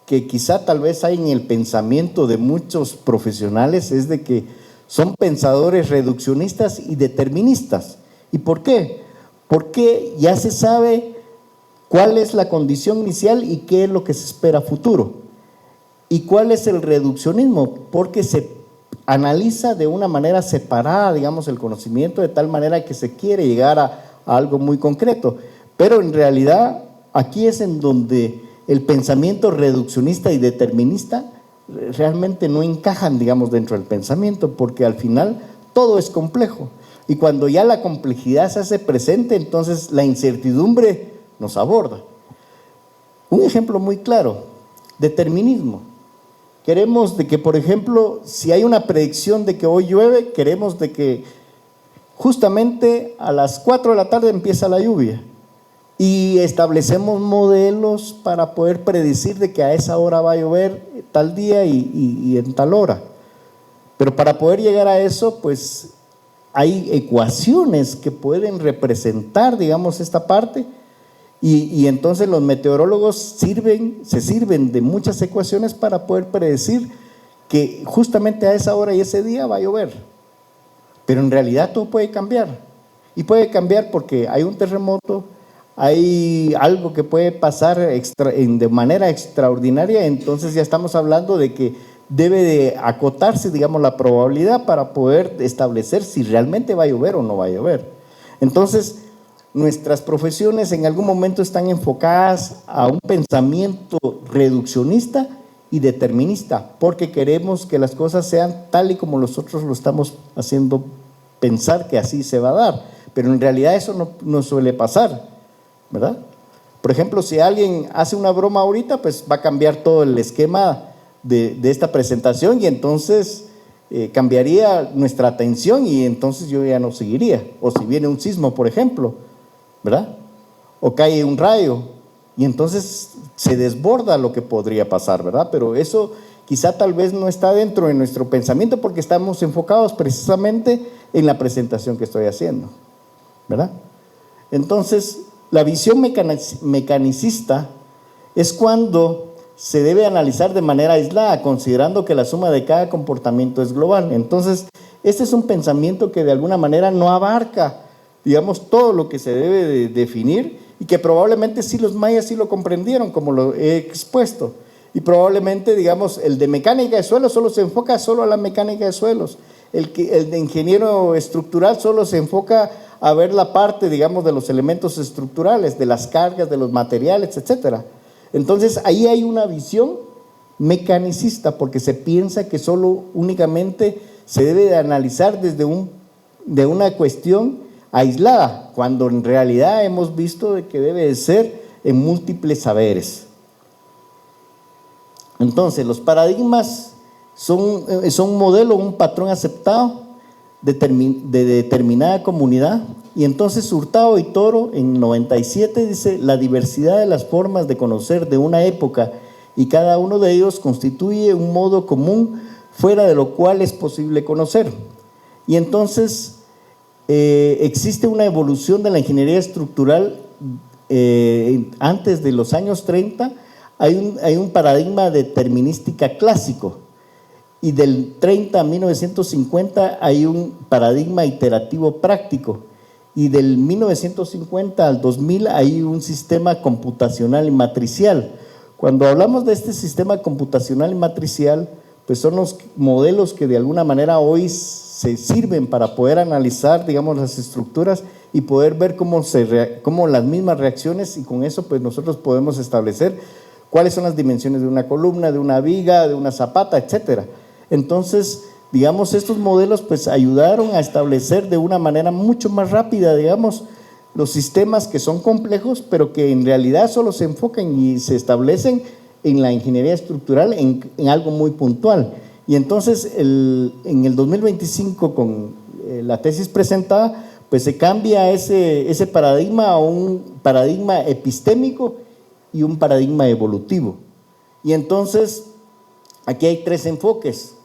que quizá tal vez hay en el pensamiento de muchos profesionales es de que son pensadores reduccionistas y deterministas. ¿Y por qué? Porque ya se sabe cuál es la condición inicial y qué es lo que se espera futuro. ¿Y cuál es el reduccionismo? Porque se analiza de una manera separada, digamos, el conocimiento, de tal manera que se quiere llegar a algo muy concreto. Pero en realidad aquí es en donde el pensamiento reduccionista y determinista realmente no encajan, digamos, dentro del pensamiento, porque al final todo es complejo. Y cuando ya la complejidad se hace presente, entonces la incertidumbre nos aborda. Un ejemplo muy claro, determinismo. Queremos de que, por ejemplo, si hay una predicción de que hoy llueve, queremos de que justamente a las 4 de la tarde empieza la lluvia. Y establecemos modelos para poder predecir de que a esa hora va a llover tal día y en tal hora. Pero para poder llegar a eso, pues hay ecuaciones que pueden representar, digamos, esta parte. Y entonces los meteorólogos se sirven de muchas ecuaciones para poder predecir que justamente a esa hora y ese día va a llover. Pero en realidad todo puede cambiar. Y puede cambiar porque hay un terremoto, hay algo que puede pasar de manera extraordinaria, entonces ya estamos hablando de que debe de acotarse, digamos, la probabilidad para poder establecer si realmente va a llover o no va a llover. Entonces, nuestras profesiones en algún momento están enfocadas a un pensamiento reduccionista y determinista, porque queremos que las cosas sean tal y como nosotros lo estamos haciendo pensar que así se va a dar, pero en realidad eso no suele pasar, ¿verdad? Por ejemplo, si alguien hace una broma ahorita, pues va a cambiar todo el esquema de esta presentación y entonces cambiaría nuestra atención y entonces yo ya no seguiría. O si viene un sismo, por ejemplo, ¿verdad? O cae un rayo y entonces se desborda lo que podría pasar, ¿verdad? Pero eso quizá tal vez no está dentro de nuestro pensamiento porque estamos enfocados precisamente en la presentación que estoy haciendo, ¿verdad? Entonces, la visión mecanicista es cuando se debe analizar de manera aislada, considerando que la suma de cada comportamiento es global. Entonces, este es un pensamiento que de alguna manera no abarca, digamos, todo lo que se debe de definir y que probablemente sí los mayas sí lo comprendieron, como lo he expuesto. Y probablemente, digamos, el de mecánica de suelos solo se enfoca solo a la mecánica de suelos. El de ingeniero estructural solo se enfoca a ver la parte, digamos, de los elementos estructurales, de las cargas, de los materiales, etcétera. Entonces, ahí hay una visión mecanicista, porque se piensa que solo únicamente se debe de analizar desde una cuestión aislada, cuando en realidad hemos visto de que debe de ser en múltiples saberes. Entonces, los paradigmas son un modelo, un patrón aceptado de determinada comunidad. Y entonces Hurtado y Toro en 97 dice: la diversidad de las formas de conocer de una época y cada uno de ellos constituye un modo común fuera de lo cual es posible conocer. Y entonces existe una evolución de la ingeniería estructural. Antes de los años 30 hay un paradigma determinística clásico, y del 30 a 1950 hay un paradigma iterativo práctico, y del 1950 al 2000 hay un sistema computacional y matricial. Cuando hablamos de este sistema computacional y matricial, pues son los modelos que de alguna manera hoy se sirven para poder analizar, digamos, las estructuras y poder ver cómo las mismas reacciones, y con eso pues nosotros podemos establecer cuáles son las dimensiones de una columna, de una viga, de una zapata, etcétera. Entonces, digamos, estos modelos pues ayudaron a establecer de una manera mucho más rápida, digamos, los sistemas que son complejos, pero que en realidad solo se enfocan y se establecen en la ingeniería estructural, en algo muy puntual. Y entonces, en el 2025, con la tesis presentada, pues se cambia ese paradigma a un paradigma epistémico y un paradigma evolutivo. Y entonces, aquí hay tres enfoques.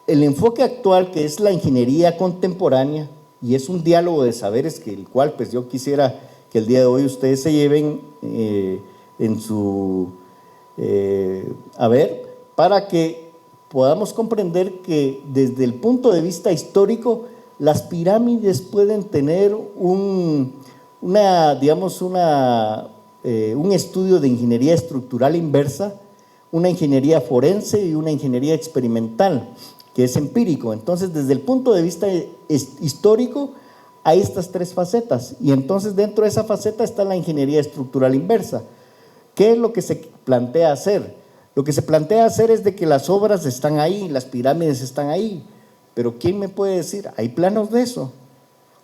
El enfoque actual, que es la ingeniería contemporánea, y es un diálogo de saberes el cual pues yo quisiera que el día de hoy ustedes se lleven en su haber, para que podamos comprender que desde el punto de vista histórico las pirámides pueden tener un estudio de ingeniería estructural inversa, una ingeniería forense y una ingeniería experimental, que es empírico. Entonces, desde el punto de vista histórico, hay estas tres facetas, y entonces dentro de esa faceta está la ingeniería estructural inversa. ¿Qué es lo que se plantea hacer? Lo que se plantea hacer es de que las obras están ahí, las pirámides están ahí, pero ¿quién me puede decir? ¿Hay planos de eso?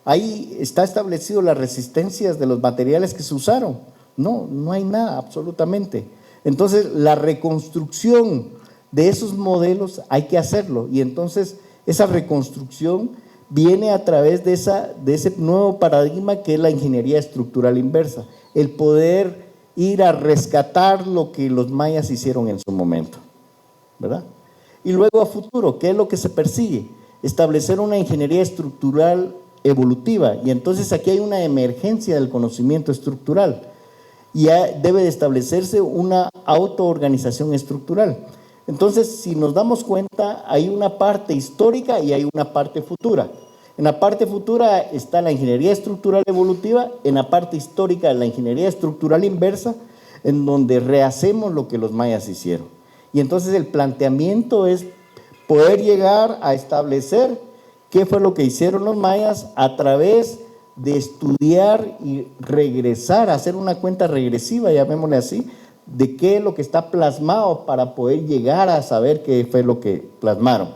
¿Ahí está establecido las resistencias de los materiales que se usaron? No, no hay nada, absolutamente. Entonces, la reconstrucción de esos modelos hay que hacerlo, y entonces esa reconstrucción viene a través de ese nuevo paradigma que es la ingeniería estructural inversa, el poder ir a rescatar lo que los mayas hicieron en su momento, ¿verdad? Y luego a futuro, ¿qué es lo que se persigue? Establecer una ingeniería estructural evolutiva, y entonces aquí hay una emergencia del conocimiento estructural, y debe de establecerse una autoorganización estructural. Entonces, si nos damos cuenta, hay una parte histórica y hay una parte futura. En la parte futura está la ingeniería estructural evolutiva, en la parte histórica la ingeniería estructural inversa, en donde rehacemos lo que los mayas hicieron. Y entonces el planteamiento es poder llegar a establecer qué fue lo que hicieron los mayas a través de estudiar y regresar, hacer una cuenta regresiva, llamémosle así, de qué es lo que está plasmado para poder llegar a saber qué fue lo que plasmaron.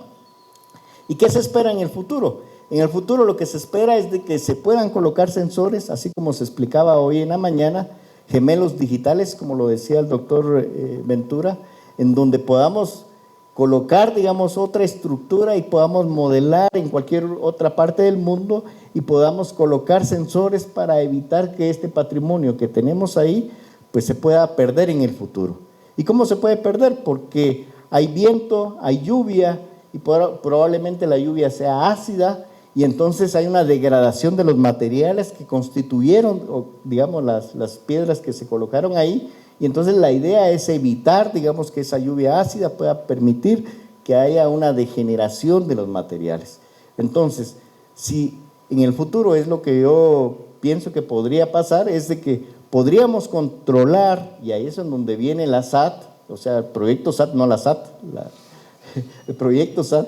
¿Y qué se espera en el futuro? En el futuro lo que se espera es de que se puedan colocar sensores, así como se explicaba hoy en la mañana, gemelos digitales, como lo decía el doctor Ventura, en donde podamos colocar, digamos, otra estructura y podamos modelar en cualquier otra parte del mundo y podamos colocar sensores para evitar que este patrimonio que tenemos ahí, pues se pueda perder en el futuro. ¿Y cómo se puede perder? Porque hay viento, hay lluvia y probablemente la lluvia sea ácida y entonces hay una degradación de los materiales que constituyeron, o, digamos, las piedras que se colocaron ahí. Y entonces la idea es evitar, digamos, que esa lluvia ácida pueda permitir que haya una degeneración de los materiales. Entonces, si en el futuro es lo que yo pienso que podría pasar, es de que podríamos controlar, y ahí es en donde viene la SAT, o sea, el proyecto SAT, no la SAT, el proyecto SAT,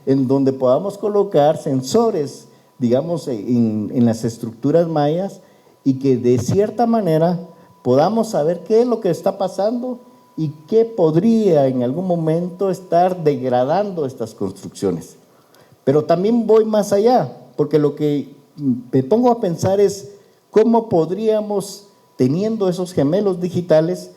en donde podamos colocar sensores, digamos, en las estructuras mayas y que de cierta manera podamos saber qué es lo que está pasando y qué podría en algún momento estar degradando estas construcciones. Pero también voy más allá, porque lo que me pongo a pensar es cómo podríamos, teniendo esos gemelos digitales,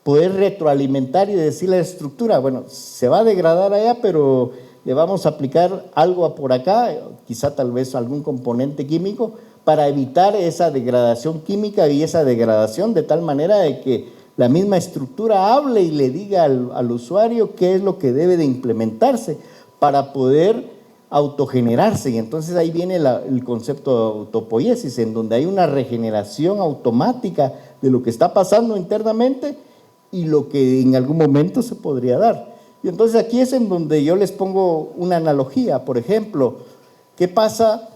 poder retroalimentar y decirle a la estructura, bueno, se va a degradar allá, pero le vamos a aplicar algo por acá, quizá tal vez algún componente químico, para evitar esa degradación química y esa degradación de tal manera de que la misma estructura hable y le diga al usuario qué es lo que debe de implementarse para poder autogenerarse. Y entonces ahí viene el concepto de autopoiesis, en donde hay una regeneración automática de lo que está pasando internamente y lo que en algún momento se podría dar. Y entonces aquí es en donde yo les pongo una analogía. Por ejemplo, ¿qué pasa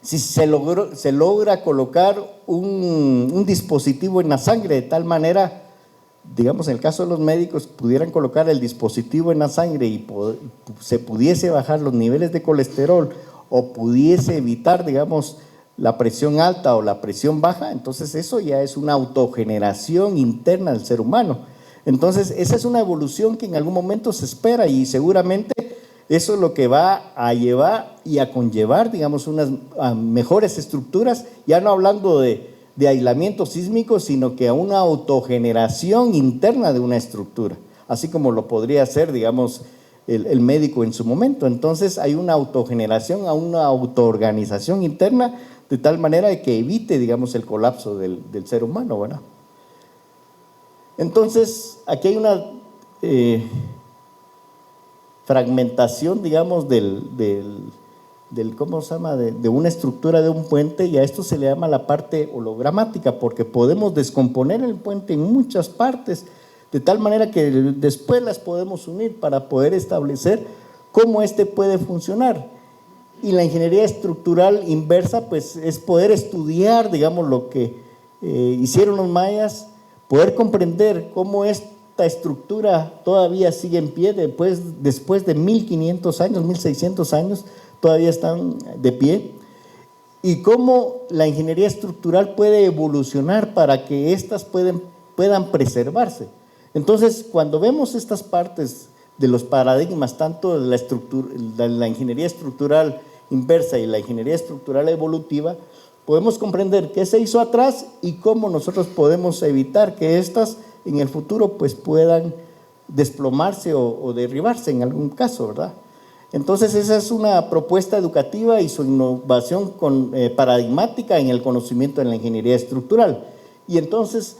si se logra colocar un dispositivo en la sangre de tal manera, digamos en el caso de los médicos, pudieran colocar el dispositivo en la sangre y se pudiese bajar los niveles de colesterol o pudiese evitar, digamos, la presión alta o la presión baja? Entonces eso ya es una autogeneración interna del ser humano. Entonces esa es una evolución que en algún momento se espera y seguramente eso es lo que va a llevar y a conllevar, digamos, unas mejores estructuras, ya no hablando de aislamiento sísmico, sino que a una autogeneración interna de una estructura, así como lo podría hacer, digamos, el médico en su momento. Entonces hay una autogeneración, a una autoorganización interna, de tal manera que evite, digamos, el colapso del ser humano, ¿verdad? Entonces, aquí hay una fragmentación, digamos, ¿cómo se llama? De una estructura de un puente, y a esto se le llama la parte hologramática, porque podemos descomponer el puente en muchas partes, de tal manera que después las podemos unir para poder establecer cómo este puede funcionar. Y la ingeniería estructural inversa, pues, es poder estudiar, digamos, lo que hicieron los mayas, poder comprender cómo esta estructura todavía sigue en pie después de 1500 años, 1600 años, todavía están de pie, y cómo la ingeniería estructural puede evolucionar para que éstas puedan preservarse. Entonces, cuando vemos estas partes de los paradigmas, tanto de la ingeniería estructural inversa y la ingeniería estructural evolutiva, podemos comprender qué se hizo atrás y cómo nosotros podemos evitar que éstas en el futuro pues puedan desplomarse o derribarse en algún caso, ¿verdad? Entonces esa es una propuesta educativa y su innovación paradigmática en el conocimiento de la ingeniería estructural. Y entonces,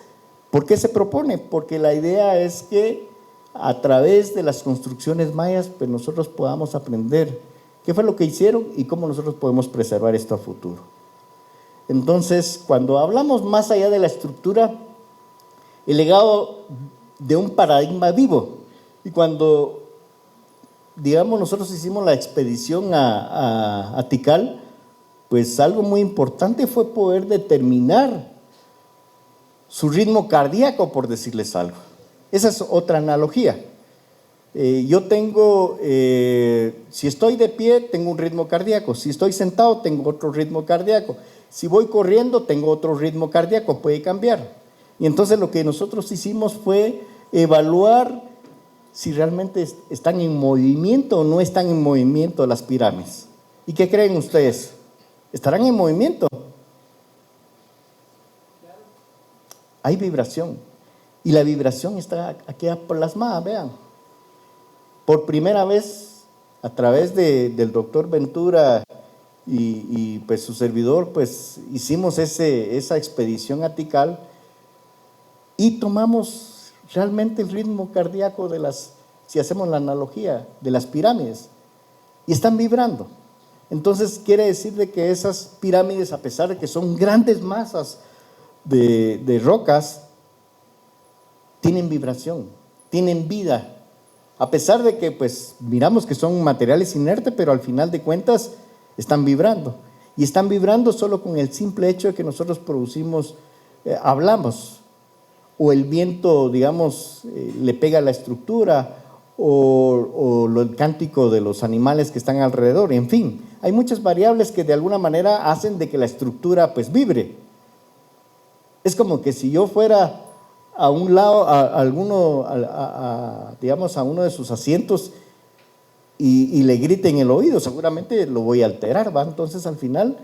¿por qué se propone? Porque la idea es que a través de las construcciones mayas pues nosotros podamos aprender qué fue lo que hicieron y cómo nosotros podemos preservar esto a futuro. Entonces, cuando hablamos más allá de la estructura, el legado de un paradigma vivo, y cuando, digamos, nosotros hicimos la expedición a Tikal, pues algo muy importante fue poder determinar su ritmo cardíaco, por decirles algo. Esa es otra analogía. Yo tengo, si estoy de pie, tengo un ritmo cardíaco. Si estoy sentado, tengo otro ritmo cardíaco. Si voy corriendo, tengo otro ritmo cardíaco, puede cambiar. Y entonces lo que nosotros hicimos fue evaluar si realmente están en movimiento o no están en movimiento las pirámides. ¿Y qué creen ustedes? ¿Estarán en movimiento? Hay vibración. Y la vibración está aquí plasmada, vean. Por primera vez, a través del doctor Ventura y pues su servidor, pues hicimos esa expedición a Tikal y tomamos realmente el ritmo cardíaco de si hacemos la analogía, de las pirámides, y están vibrando. Entonces quiere decir de que esas pirámides, a pesar de que son grandes masas de rocas, tienen vibración, tienen vida. A pesar de que pues miramos que son materiales inertes, pero al final de cuentas están vibrando. Y están vibrando solo con el simple hecho de que nosotros producimos, hablamos. O el viento, digamos, le pega a la estructura, o el cántico de los animales que están alrededor. En fin, hay muchas variables que de alguna manera hacen de que la estructura pues vibre. Es como que si yo fuera a un lado, digamos, a uno de sus asientos y le grite en el oído, seguramente lo voy a alterar, ¿va? Entonces, al final,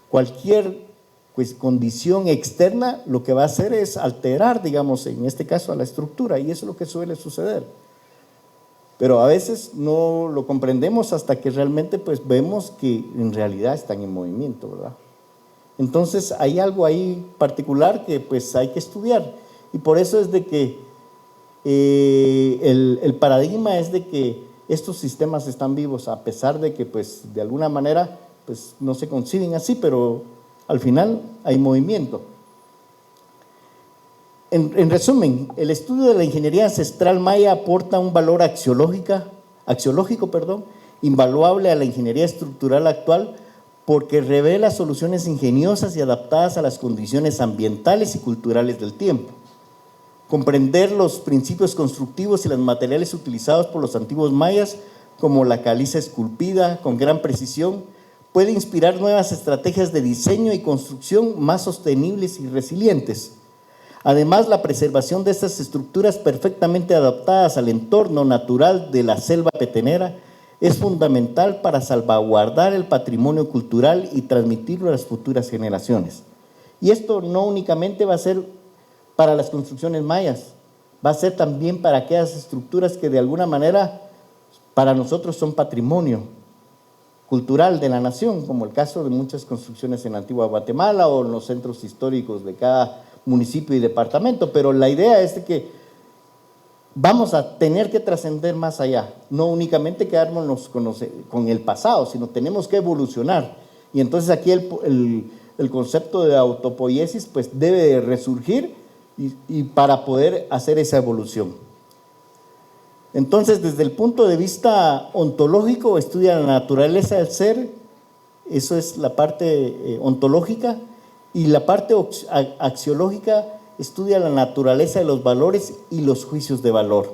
cualquier pues, condición externa lo que va a hacer es alterar, digamos, en este caso a la estructura, y eso es lo que suele suceder. Pero a veces no lo comprendemos hasta que realmente pues, vemos que en realidad están en movimiento, ¿verdad? Entonces, hay algo ahí particular que pues hay que estudiar. Y por eso es de que el paradigma es de que estos sistemas están vivos, a pesar de que pues de alguna manera pues no se conciben así, pero al final hay movimiento. En resumen, el estudio de la ingeniería ancestral maya aporta un valor axiológico, invaluable a la ingeniería estructural actual, porque revela soluciones ingeniosas y adaptadas a las condiciones ambientales y culturales del tiempo. Comprender los principios constructivos y los materiales utilizados por los antiguos mayas, como la caliza esculpida con gran precisión, puede inspirar nuevas estrategias de diseño y construcción más sostenibles y resilientes. Además, la preservación de estas estructuras perfectamente adaptadas al entorno natural de la selva petenera es fundamental para salvaguardar el patrimonio cultural y transmitirlo a las futuras generaciones. Y esto no únicamente va a ser para las construcciones mayas, va a ser también para aquellas estructuras que de alguna manera para nosotros son patrimonio cultural de la nación, como el caso de muchas construcciones en la antigua Guatemala o en los centros históricos de cada municipio y departamento. Pero la idea es de que vamos a tener que trascender más allá, no únicamente quedarnos con el pasado, sino tenemos que evolucionar. Y entonces aquí el concepto de autopoiesis pues debe de resurgir y para poder hacer esa evolución. Entonces, desde el punto de vista ontológico, estudia la naturaleza del ser, eso es la parte ontológica, y la parte axiológica estudia la naturaleza de los valores y los juicios de valor.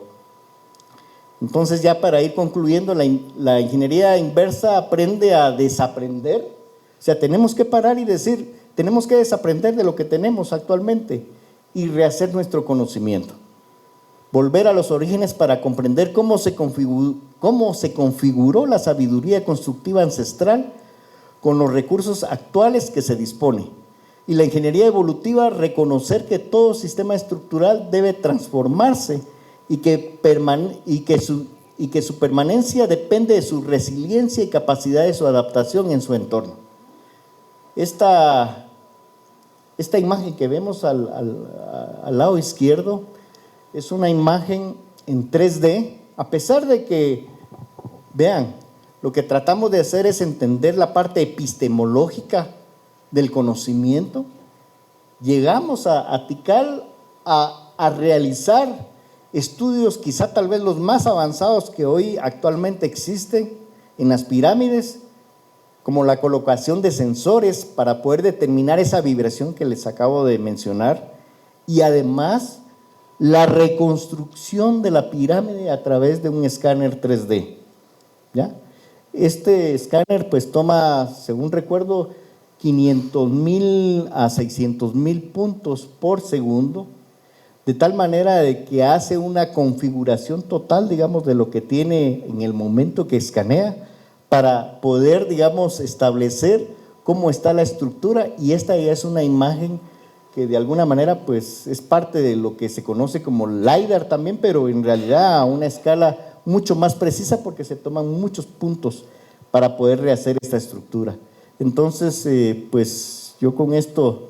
Entonces, ya para ir concluyendo, la ingeniería inversa aprende a desaprender. O sea, tenemos que parar y decir, tenemos que desaprender de lo que tenemos actualmente y rehacer nuestro conocimiento. Volver a los orígenes para comprender cómo se configuró la sabiduría constructiva ancestral con los recursos actuales que se dispone. Y la ingeniería evolutiva, reconocer que todo sistema estructural debe transformarse y que su permanencia depende de su resiliencia y capacidad de su adaptación en su entorno. Esta imagen que vemos al lado izquierdo es una imagen en 3D, a pesar de que, vean, lo que tratamos de hacer es entender la parte epistemológica del conocimiento. Llegamos a Tikal a realizar estudios quizá tal vez los más avanzados que hoy actualmente existen en las pirámides, como la colocación de sensores para poder determinar esa vibración que les acabo de mencionar, y además la reconstrucción de la pirámide a través de un escáner 3D, ¿ya? Este escáner pues toma, según recuerdo, 500,000 a 600,000 puntos por segundo, de tal manera de que hace una configuración total, digamos, de lo que tiene en el momento que escanea, para poder, digamos, establecer cómo está la estructura, y esta ya es una imagen que de alguna manera pues es parte de lo que se conoce como LiDAR también, pero en realidad a una escala mucho más precisa, porque se toman muchos puntos para poder rehacer esta estructura. Entonces, pues yo con esto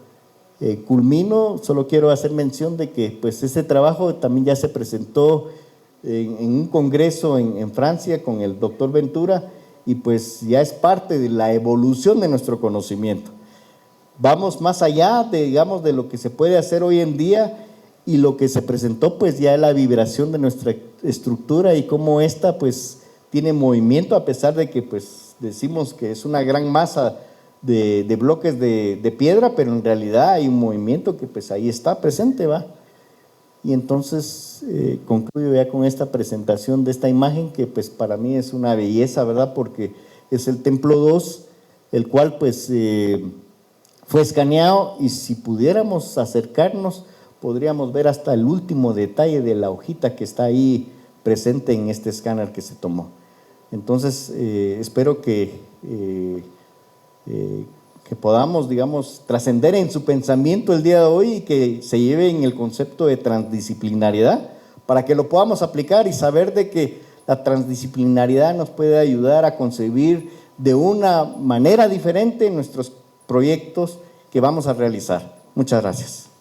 culmino. Solo quiero hacer mención de que pues este trabajo también ya se presentó en un congreso en Francia con el doctor Ventura, y pues ya es parte de la evolución de nuestro conocimiento. Vamos más allá de, digamos, de lo que se puede hacer hoy en día, y lo que se presentó pues ya es la vibración de nuestra estructura y cómo esta pues tiene movimiento, a pesar de que pues decimos que es una gran masa de bloques de piedra, pero en realidad hay un movimiento que pues ahí está presente, ¿va? Y entonces concluyo ya con esta presentación de esta imagen, que pues para mí es una belleza, ¿verdad? Porque es el Templo 2, el cual pues fue escaneado, y si pudiéramos acercarnos podríamos ver hasta el último detalle de la hojita que está ahí presente en este escáner que se tomó. Entonces espero que podamos, digamos, trascender en su pensamiento el día de hoy, y que se lleve en el concepto de transdisciplinariedad, para que lo podamos aplicar y saber de que la transdisciplinariedad nos puede ayudar a concebir de una manera diferente nuestros proyectos que vamos a realizar. Muchas gracias.